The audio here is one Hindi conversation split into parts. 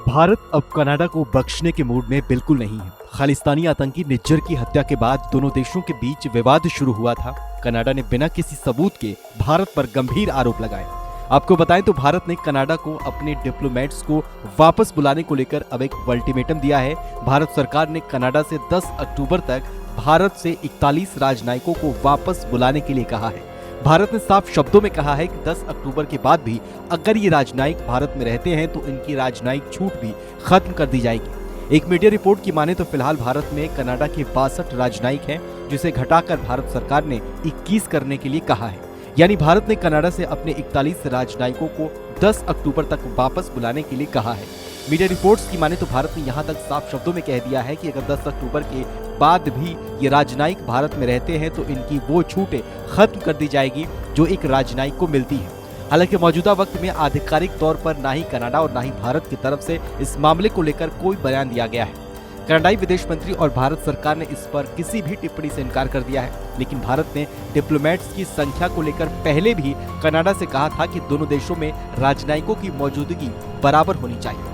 भारत अब कनाडा को बख्शने के मूड में बिल्कुल नहीं है। खालिस्तानी आतंकी निज्जर की हत्या के बाद दोनों देशों के बीच विवाद शुरू हुआ था। कनाडा ने बिना किसी सबूत के भारत पर गंभीर आरोप लगाए। आपको बताएं तो भारत ने कनाडा को अपने डिप्लोमेट्स को वापस बुलाने को लेकर अब एक अल्टीमेटम दिया है। भारत सरकार ने कनाडा से 10 अक्टूबर तक भारत से 41 राजनयिकों को वापस बुलाने के लिए कहा है। भारत ने साफ शब्दों में कहा है कि 10 अक्टूबर के बाद भी अगर ये राजनयिक भारत में रहते हैं तो इनकी राजनयिक छूट भी खत्म कर दी जाएगी। एक मीडिया रिपोर्ट की माने तो फिलहाल भारत में कनाडा के 62 राजनयिक हैं, जिसे घटाकर भारत सरकार ने 21 करने के लिए कहा है। यानी भारत ने कनाडा से अपने 41 राजनयिकों को 10 अक्टूबर तक वापस बुलाने के लिए कहा है। मीडिया रिपोर्ट्स की माने तो भारत ने यहां तक साफ शब्दों में कह दिया है कि अगर 10 अक्टूबर के बाद भी ये राजनयिक भारत में रहते हैं तो इनकी वो छूटें खत्म कर दी जाएगी जो एक राजनयिक को मिलती है। हालांकि मौजूदा वक्त में आधिकारिक तौर पर ना ही कनाडा और ना ही भारत की तरफ से इस मामले को लेकर कोई बयान दिया गया है। कनाडाई विदेश मंत्री और भारत सरकार ने इस पर किसी भी टिप्पणी से इनकार कर दिया है। लेकिन भारत ने डिप्लोमेट्स की संख्या को लेकर पहले भी कनाडा से कहा था कि दोनों देशों में राजनयिकों की मौजूदगी बराबर होनी चाहिए।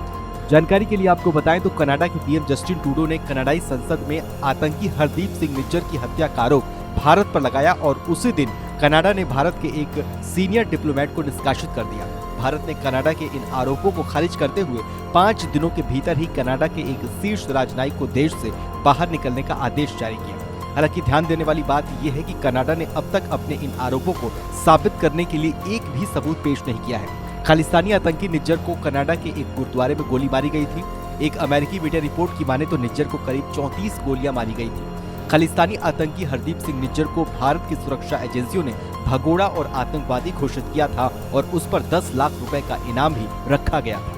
जानकारी के लिए आपको बताएं तो कनाडा के पीएम जस्टिन ट्रूडो ने कनाडाई संसद में आतंकी हरदीप सिंह निज्जर की हत्या का आरोप भारत पर लगाया और उसी दिन कनाडा ने भारत के एक सीनियर डिप्लोमेट को निष्कासित कर दिया। भारत ने कनाडा के इन आरोपों को खारिज करते हुए 5 दिनों के भीतर ही कनाडा के एक शीर्ष राजनयिक को देश से बाहर निकलने का आदेश जारी किया। हालांकि ध्यान देने वाली बात यह है कि कनाडा ने अब तक अपने इन आरोपों को साबित करने के लिए एक भी सबूत पेश नहीं किया है। खालिस्तानी आतंकी निज्जर को कनाडा के एक गुरुद्वारे में गोली मारी गई थी। एक अमेरिकी मीडिया रिपोर्ट की माने तो निज्जर को करीब 34 गोलियां मारी गई थी। खालिस्तानी आतंकी हरदीप सिंह निज्जर को भारत की सुरक्षा एजेंसियों ने भगोड़ा और आतंकवादी घोषित किया था और उस पर 10 लाख रुपए का इनाम भी रखा गया था।